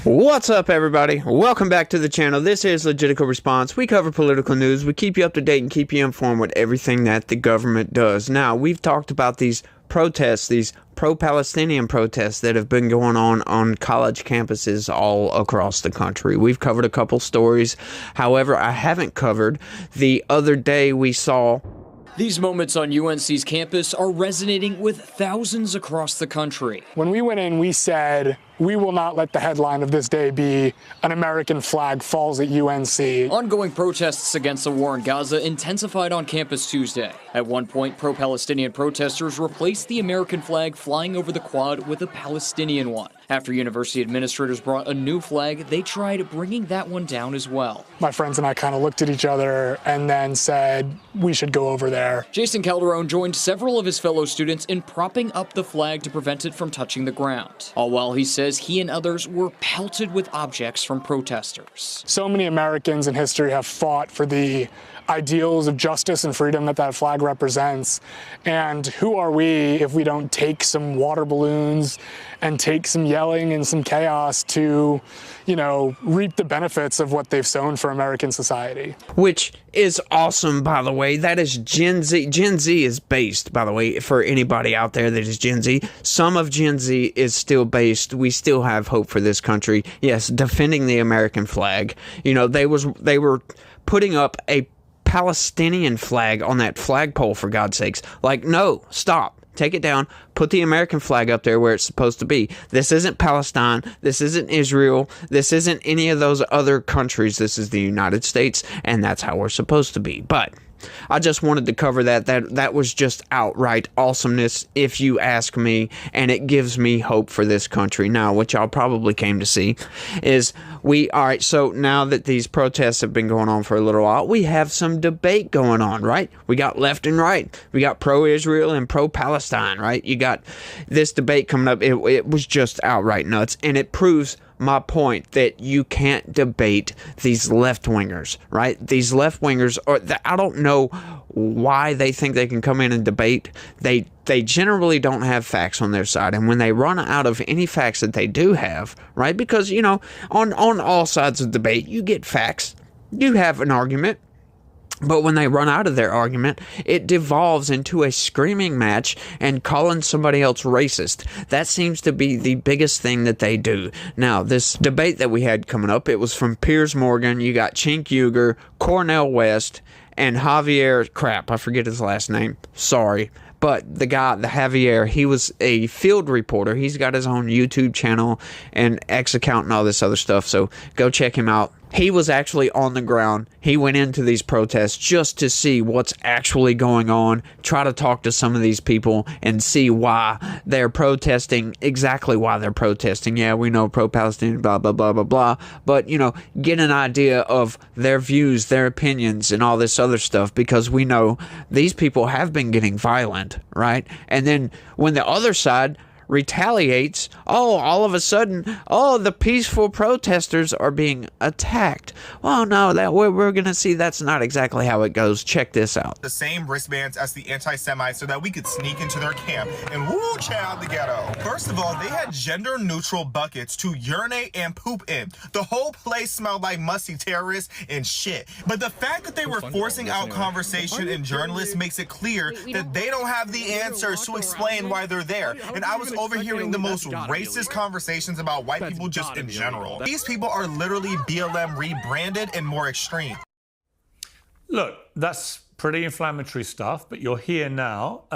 What's up, everybody? Welcome back to the channel. This is Legitical Response. We cover political news. We keep you up to date and keep you informed with everything that the government does. Now, we've talked about these protests, these pro-Palestinian protests that have been going on college campuses all across the country. We've covered a couple stories. However, I haven't covered the other day we saw. These moments on UNC's campus are resonating with thousands across the country. When we went in, we said, we will not let the headline of this day be an American flag falls at UNC. Ongoing protests against the war in Gaza intensified on campus Tuesday. At one point, pro-Palestinian protesters replaced the American flag flying over the quad with a Palestinian one. After university administrators brought a new flag, they tried bringing that one down as well. My friends and I kind of looked at each other and then said, we should go over there. Jason Calderon joined several of his fellow students in propping up the flag to prevent it from touching the ground. All while he says he and others were pelted with objects from protesters. So many Americans in history have fought for the ideals of justice and freedom that that flag represents. And who are we if we don't take some water balloons and take some yelling and some chaos to, reap the benefits of what they've sown for American society? Which is awesome, by the way. That is Gen Z. Gen Z is based, by the way, for anybody out there that is Gen Z. Some of Gen Z is still based. We still have hope for this country. Yes, defending the American flag. They were putting up a Palestinian flag on that flagpole, for God's sakes. Like, no, stop. Take it down. Put the American flag up there where it's supposed to be. This isn't Palestine. This isn't Israel. This isn't any of those other countries. This is the United States, and that's how we're supposed to be. But I just wanted to cover that. That was just outright awesomeness, if you ask me, and it gives me hope for this country. Now, what y'all probably came to see is so now that these protests have been going on for a little while, we have some debate going on, right? We got left and right. We got pro-Israel and pro-Palestine, right? You got this debate coming up. It was just outright nuts, and it proves my point that you can't debate these left-wingers, right? These left-wingers, I don't know why they think they can come in and debate. They generally don't have facts on their side, and when they run out of any facts that they do have, right? Because, on all sides of debate, you get facts. You have an argument. But when they run out of their argument, it devolves into a screaming match and calling somebody else racist. That seems to be the biggest thing that they do. Now, this debate that we had coming up, it was from Piers Morgan. You got Cenk Uygur, Cornel West, and Javier, I forget his last name. Sorry. But the Javier, he was a field reporter. He's got his own YouTube channel and X account and all this other stuff. So go check him out. He was actually on the ground. He went into these protests just to see what's actually going on, try to talk to some of these people and see why they're protesting, exactly why they're protesting. Yeah, we know pro-Palestinian, blah, blah, blah, blah, blah. But, get an idea of their views, their opinions, and all this other stuff, because we know these people have been getting violent, right? And then when the other side retaliates, all of a sudden, the peaceful protesters are being attacked. Well, no, that we're going to see that's not exactly how it goes. Check this out. The same wristbands as the anti-Semites so that we could sneak into their camp and woo chow the ghetto. First of all, they had gender-neutral buckets to urinate and poop in. The whole place smelled like musty terrorists and shit. But the fact that they were forcing out conversation and journalists makes it clear that they don't have the answers to explain why they're there. And I was overhearing the most racist conversations about white people just in general. These people are literally BLM rebranded and more extreme. Look, that's pretty inflammatory stuff, but you're here now.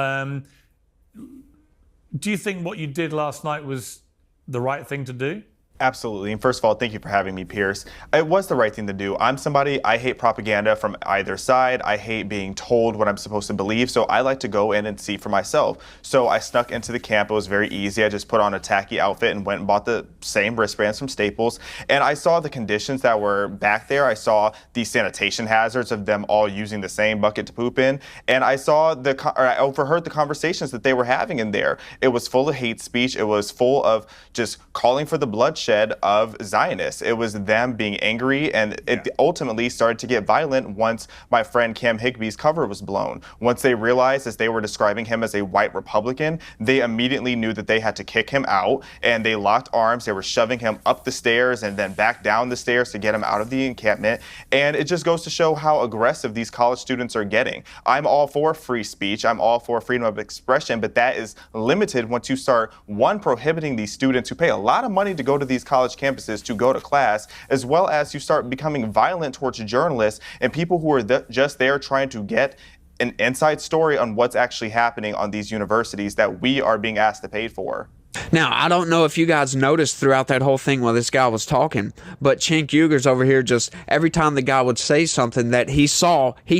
Do you think what you did last night was the right thing to do? Absolutely. And first of all, thank you for having me, Pierce. It was the right thing to do. I hate propaganda from either side. I hate being told what I'm supposed to believe. So I like to go in and see for myself. So I snuck into the camp. It was very easy. I just put on a tacky outfit and went and bought the same wristbands from Staples. And I saw the conditions that were back there. I saw the sanitation hazards of them all using the same bucket to poop in. And I overheard the conversations that they were having in there. It was full of hate speech. It was full of just calling for the bloodshed. bloodshed of Zionists. It was them being angry, and it ultimately started to get violent once my friend Cam Higby's cover was blown. Once they realized, as they were describing him as a white Republican, they immediately knew that they had to kick him out, and they locked arms. They were shoving him up the stairs and then back down the stairs to get him out of the encampment. And it just goes to show how aggressive these college students are getting. I'm all for free speech. I'm all for freedom of expression, but that is limited once you start, one, prohibiting these students who pay a lot of money to go to these college campuses to go to class, as well as you start becoming violent towards journalists and people who are just there trying to get an inside story on what's actually happening on these universities that we are being asked to pay for. Now, I don't know if you guys noticed throughout that whole thing while this guy was talking, but Cenk Uyghur's over here, just every time the guy would say something that he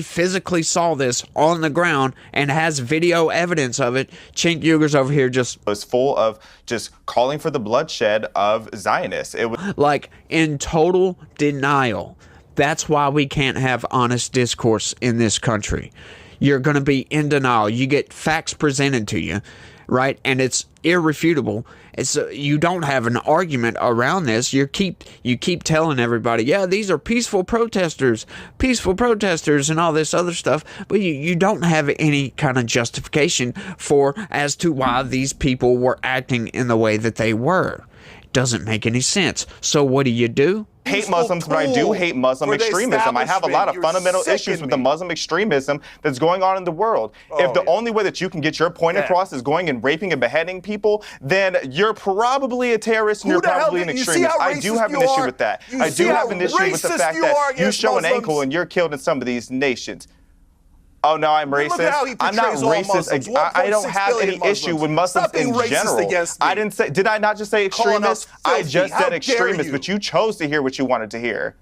physically saw this on the ground and has video evidence of it, Cenk Uyghur's over here just was full of just calling for the bloodshed of Zionists. It was like in total denial. That's why we can't have honest discourse in this country. You're going to be in denial. You get facts presented to you, right? And it's irrefutable. You don't have an argument around this. You keep telling everybody, yeah, these are peaceful protesters and all this other stuff, but you don't have any kind of justification as to why these people were acting in the way that they were. It doesn't make any sense. So what do? Hate Muslims, but I do hate Muslim extremism. I have a lot of fundamental issues with the Muslim extremism that's going on in the world. If the only way that you can get your point across is going and raping and beheading people, then you're probably a terrorist and you're probably an extremist. I do have an issue with that. I do have an issue with the fact that you show an ankle and you're killed in some of these nations. Oh, no, I'm racist. I'm not racist. I don't have any issue with Muslims in general. I didn't say, did I not just say extremists? I just said extremists, but you chose to hear what you wanted to hear.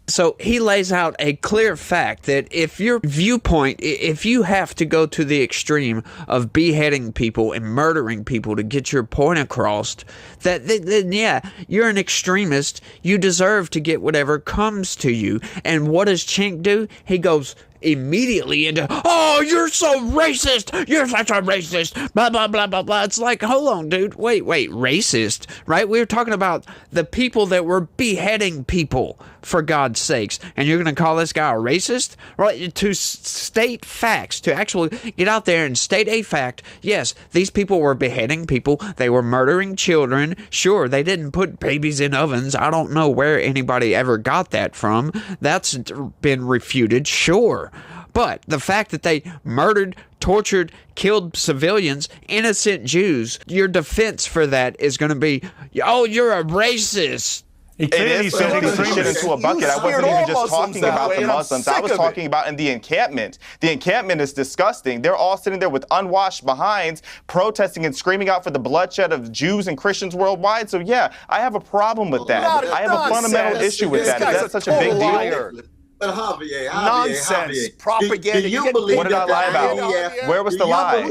So he lays out a clear fact that if your viewpoint, if you have to go to the extreme of beheading people and murdering people to get your point across, then yeah, you're an extremist. You deserve to get whatever comes to you. And what does Cenk do? He goes immediately into, oh, you're so racist. You're such a racist. Blah, blah, blah, blah, blah. It's like, hold on, dude. Wait, racist, right? We were talking about the people that were beheading people, for God's sakes. And you're going to call this guy a racist? Right? To state facts, to actually get out there and state a fact. Yes, these people were beheading people. They were murdering children. Sure, they didn't put babies in ovens. I don't know where anybody ever got that from. That's been refuted, sure. But the fact that they murdered, tortured, killed civilians, innocent Jews, your defense for that is going to be, oh, you're a racist. It is putting the shit into a bucket. I wasn't even just talking about the Muslims. I was talking about in the encampment. The encampment is disgusting. They're all sitting there with unwashed behinds, protesting and screaming out for the bloodshed of Jews and Christians worldwide. So yeah, I have a problem with that. I have a fundamental issue with that. Is that such a big deal? But Javier, nonsense, propaganda. Do you believe what did I lie about? Where was the lie?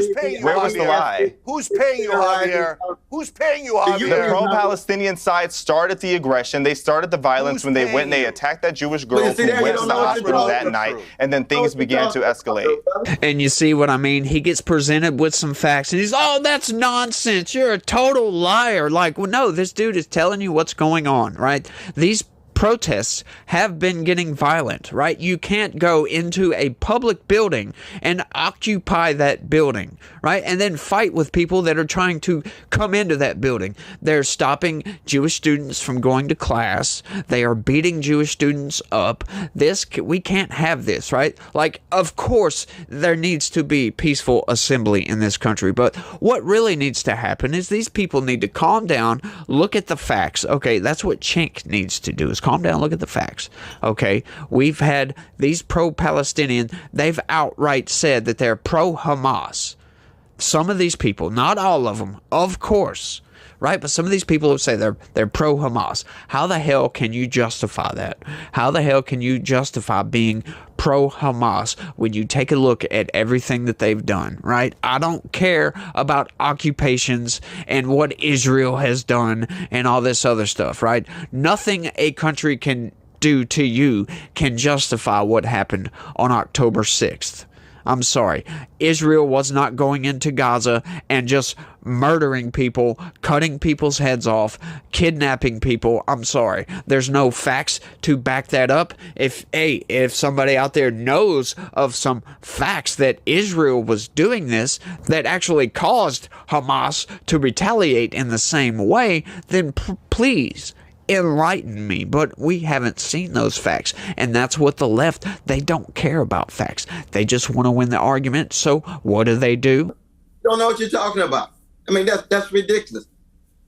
Where was the lie? Who's paying you, Javier? Who's paying you, Javier? The pro-Palestinian side started the aggression. They started the violence when they went and they attacked that Jewish girl who went to the hospital that night, and then things began to escalate. And you see what I mean? He gets presented with some facts, and he's, oh, that's nonsense. You're a total liar. Like, well, no, this dude is telling you what's going on, right? These protests have been getting violent, right? You can't go into a public building and occupy that building, right? And then fight with people that are trying to come into that building. They're stopping Jewish students from going to class. They are beating Jewish students up. We can't have this, right? Like, of course, there needs to be peaceful assembly in this country, but what really needs to happen is these people need to calm down, look at the facts. Okay, that's what Cenk needs to do, is calm down, look at the facts. Okay, we've had these pro-Palestinian, they've outright said that they're pro-Hamas. Some of these people, not all of them, of course, right? But some of these people who say they're pro-Hamas. How the hell can you justify that? How the hell can you justify being pro-Hamas when you take a look at everything that they've done, right? I don't care about occupations and what Israel has done and all this other stuff, right? Nothing a country can do to you can justify what happened on October 6th. I'm sorry. Israel was not going into Gaza and just murdering people, cutting people's heads off, kidnapping people. I'm sorry. There's no facts to back that up. If somebody out there knows of some facts that Israel was doing this that actually caused Hamas to retaliate in the same way, then please enlighten me. But we haven't seen those facts, and that's what the left, they don't care about facts. They just want to win the argument. So what do? You don't know what you're talking about. I mean, that's ridiculous.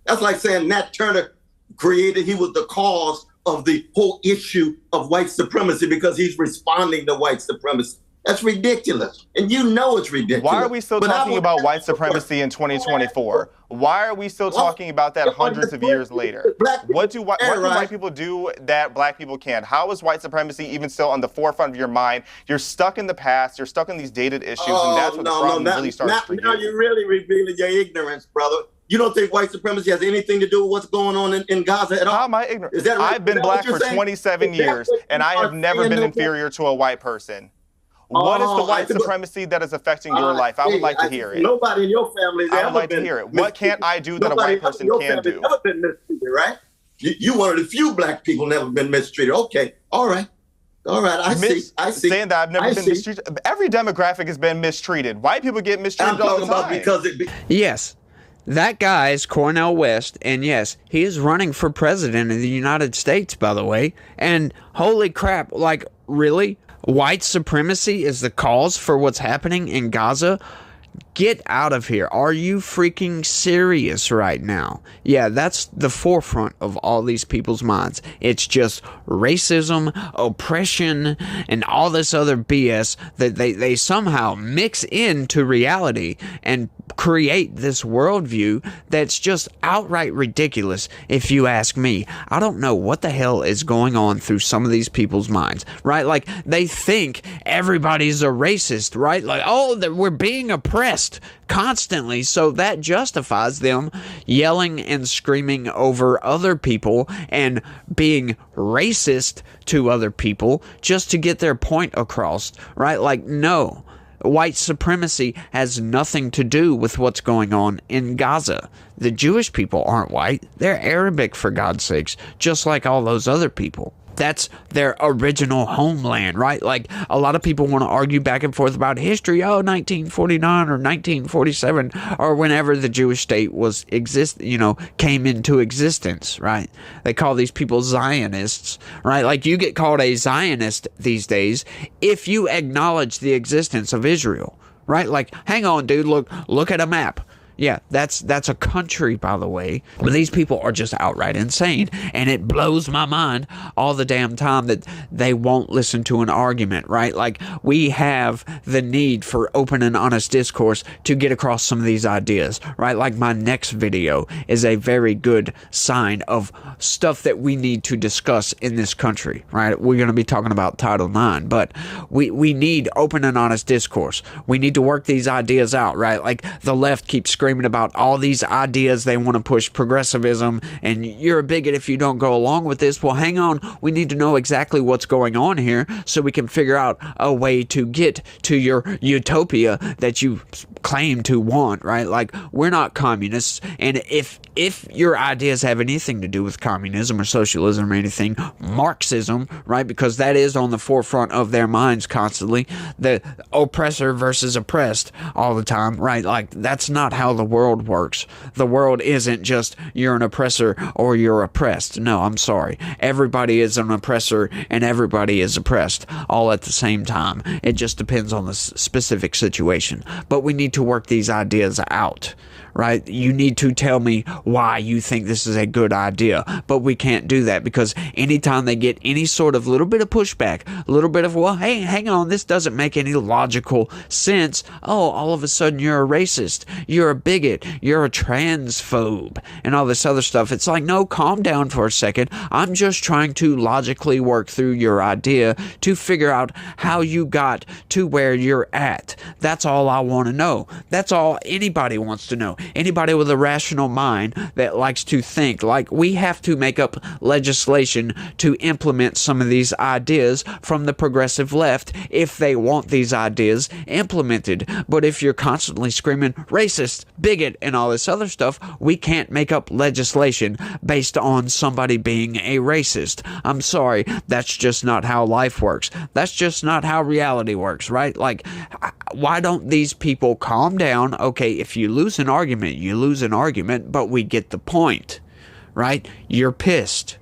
That's like saying Nat Turner he was the cause of the whole issue of white supremacy because he's responding to white supremacy. That's ridiculous. And you know it's ridiculous. Why are we still talking about white supremacy in 2024? Why are we still talking about that hundreds of years later? What do white people do that black people can't? How is white supremacy even still on the forefront of your mind? You're stuck in the past. You're stuck in these dated issues, and that's what the problem really starts for you. Now you're really revealing your ignorance, brother. You don't think white supremacy has anything to do with what's going on in Gaza at all? How am I ignorant? Is that right? I've been black for 27 years, and I have never been inferior to a white person. What is the white supremacy that is affecting your life? I would like to hear it. Nobody in your family has ever been. I would like to hear it. What can't I do that a white person can do? Never been mistreated, right? You one of the few black people never been mistreated. Okay, all right. I see. Saying that I've never been mistreated. Every demographic has been mistreated. White people get mistreated all the time. Yes. That guy is Cornel West, and yes, he is running for president of the United States, by the way. And holy crap, like, really? White supremacy is the cause for what's happening in Gaza? Get out of here. Are you freaking serious right now? Yeah, that's the forefront of all these people's minds. It's just racism, oppression, and all this other BS that they somehow mix into reality and create this worldview that's just outright ridiculous, if you ask me. I don't know what the hell is going on through some of these people's minds, right? Like, they think everybody's a racist, right? Like, oh, we're being oppressed constantly, so that justifies them yelling and screaming over other people and being racist to other people just to get their point across, right? Like, no. White supremacy has nothing to do with what's going on in Gaza. The Jewish people aren't white. They're Arabic, for God's sakes, just like all those other people. That's their original homeland, right? Like, a lot of people want to argue back and forth about history. Oh, 1949 or 1947 or whenever the Jewish state came into existence, right? They call these people Zionists, right? Like, you get called a Zionist these days if you acknowledge the existence of Israel, right? Like, hang on, dude, look at a map. Yeah, that's a country, by the way. But these people are just outright insane, and it blows my mind all the damn time that they won't listen to an argument, right? Like, we have the need for open and honest discourse to get across some of these ideas, right? Like, my next video is a very good sign of stuff that we need to discuss in this country, right? We're going to be talking about Title IX, but we need open and honest discourse. We need to work these ideas out, right? Like, the left keeps screaming about all these ideas. They want to push progressivism, and you're a bigot if you don't go along with this. Well, hang on. We need to know exactly what's going on here so we can figure out a way to get to your utopia that you claim to want, right? Like, we're not communists, and if your ideas have anything to do with communism or socialism or anything, Marxism, right? Because that is on the forefront of their minds constantly. The oppressor versus oppressed all the time, right? Like, that's not how the world works. The world isn't just you're an oppressor or you're oppressed. No, I'm sorry. Everybody is an oppressor and everybody is oppressed all at the same time. It just depends on the specific situation. But we need to work these ideas out, right? You need to tell me why you think this is a good idea, but we can't do that because anytime they get any sort of little bit of pushback, a little bit of, well, hey, hang on, this doesn't make any logical sense. Oh, all of a sudden you're a racist, you're a bigot, you're a transphobe, and all this other stuff. It's like, no, calm down for a second. I'm just trying to logically work through your idea to figure out how you got to where you're at. That's all I want to know. That's all anybody wants to know. anybody with a rational mind that likes to think. Like, we have to make up legislation to implement some of these ideas from the progressive left if they want these ideas implemented. But if you're constantly screaming racist, bigot, and all this other stuff, we can't make up legislation based on somebody being a racist. I'm sorry, that's just not how life works. That's just not how reality works, right? Like, why don't these people calm down? Okay, if you lose an argument, you lose an argument, but we get the point, right? You're pissed.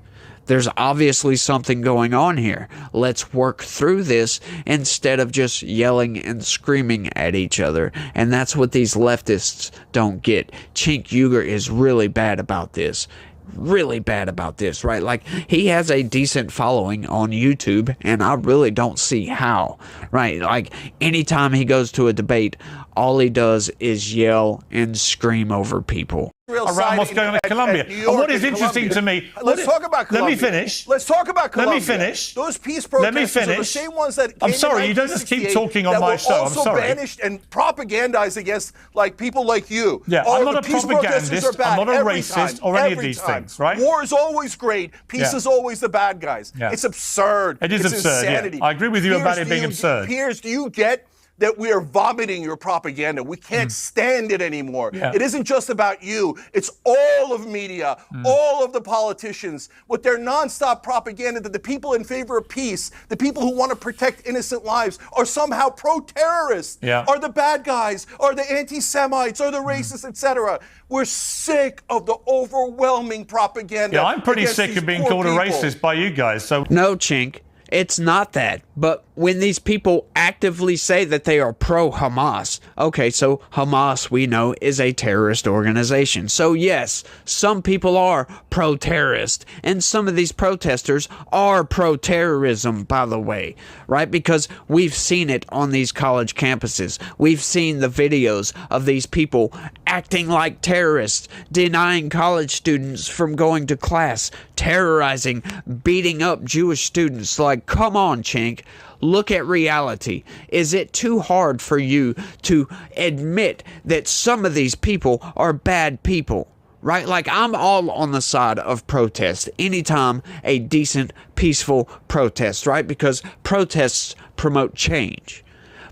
There's obviously something going on here. Let's work through this instead of just yelling and screaming at each other. And that's what these leftists don't get. Cenk Uygur is really bad about this. Really bad about this, right? Like, he has a decent following on YouTube, and I really don't see how, right? Like, anytime he goes to a debate, all he does is yell and scream over people. Around what's going on in Colombia. And what is interesting to me... Let's talk about Colombia. Let me finish. Let's talk about Colombia. Let me finish. Those peace protesters are the same ones that I'm sorry, you don't just keep talking on my show. I'm sorry. also banished and propagandized against people like you. Yeah, I'm not a propagandist. I'm not a racist or any of these things, right? War is always great. Peace is always the bad guys. Yeah. It's absurd. It is absurd, insanity. Yeah. I agree with you about it being absurd. Piers, do you get that we are vomiting your propaganda? We can't stand it anymore. Yeah. It isn't just about you. It's all of media, all of the politicians with their nonstop propaganda that the people in favor of peace, the people who want to protect innocent lives, are somehow pro-terrorists, are the bad guys, are the anti-Semites, are the racists, etc. We're sick of the overwhelming propaganda. Yeah, I'm pretty sick of being called a racist by you guys. So no, Cenk. It's not that. But when these people actively say that they are pro-Hamas, okay, so Hamas, we know, is a terrorist organization. So yes, some people are pro-terrorist, and some of these protesters are pro-terrorism, by the way, right? Because we've seen it on these college campuses. We've seen the videos of these people acting like terrorists, denying college students from going to class, terrorizing, beating up Jewish students. Like, come on, Cenk. Look at reality. Is it too hard for you to admit that some of these people are bad people? Right? Like, I'm all on the side of protest anytime a decent, peaceful protest, right? Because protests promote change.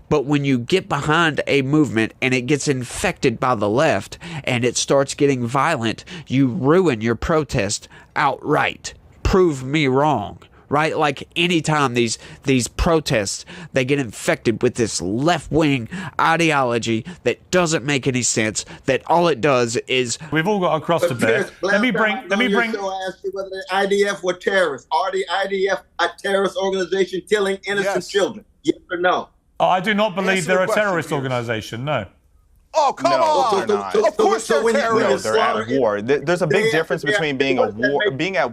But when you get behind a movement and it gets infected by the left and it starts getting violent, you ruin your protest outright. Prove me wrong. Right? Like, anytime these protests, they get infected with this left-wing ideology that doesn't make any sense, that all it does is... We've all got across the bed. Let me bring... I asked you whether the IDF were terrorists. Are the IDF a terrorist organization killing innocent children? Yes or no? Oh, I do not believe they're a terrorist organization, no. Oh, come on! Of course they're terrorists. No, they're at war. There's a big difference between being at war and being a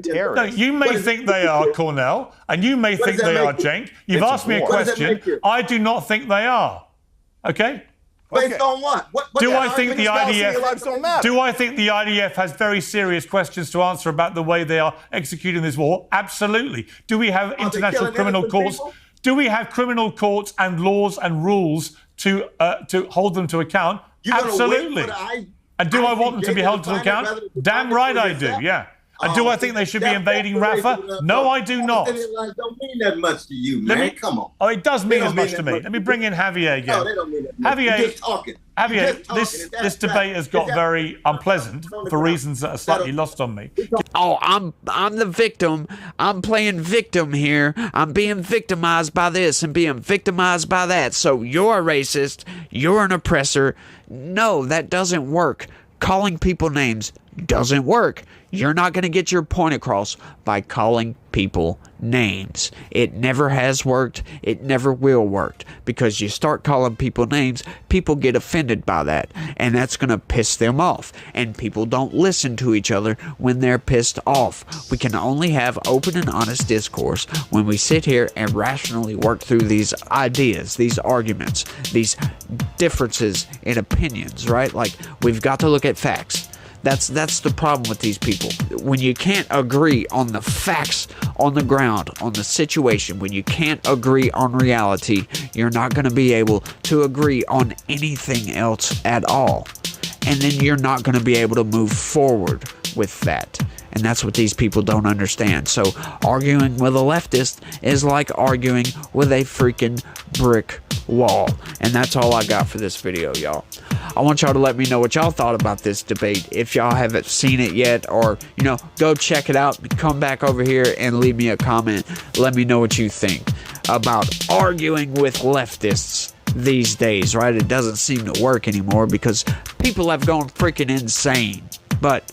terrorist. No, you may think they are, Cornell, and you may think they are, Cenk. You've asked me a question. I do not think they are. Okay? Based on what? Do I think the IDF has very serious questions to answer about the way they are executing this war? Absolutely. Do we have international criminal courts? Do we have criminal courts and laws and rules to hold them to account? Absolutely. And do I want them to be held to account? Damn right I do, yeah. And do I think they should be invading Rafah? No, I do not. It don't mean that much to you, man. Come on. Oh, it does mean as much to me. Let me bring in Javier again. No, they don't mean that much. Javier, this debate has got very unpleasant for reasons that are slightly lost on me. Oh, I'm the victim. I'm playing victim here. I'm being victimized by this and being victimized by that. So you're a racist. You're an oppressor. No, that doesn't work. Calling people names doesn't work. You're not going to get your point across by calling people names. It never has worked. It never will work. Because you start calling people names, people get offended by that. And that's going to piss them off. And people don't listen to each other when they're pissed off. We can only have open and honest discourse when we sit here and rationally work through these ideas, these arguments, these differences in opinions, right? Like, we've got to look at facts. That's the problem with these people. When you can't agree on the facts on the ground, on the situation, when you can't agree on reality, you're not going to be able to agree on anything else at all. and then you're not going to be able to move forward with that. And that's what these people don't understand. So arguing with a leftist is like arguing with a freaking brick wall. And that's all I got for this video, y'all. I want y'all to let me know what y'all thought about this debate. If y'all haven't seen it yet, or, you know, go check it out. Come back over here and leave me a comment. Let me know what you think about arguing with leftists these days, right? It doesn't seem to work anymore because people have gone freaking insane. But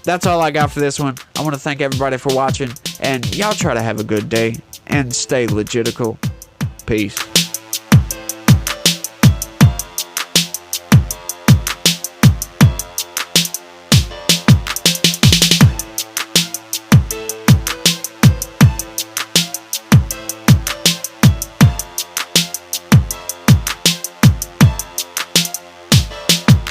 that's all I got for this one. I want to thank everybody for watching, and y'all try to have a good day and stay legitical. Peace.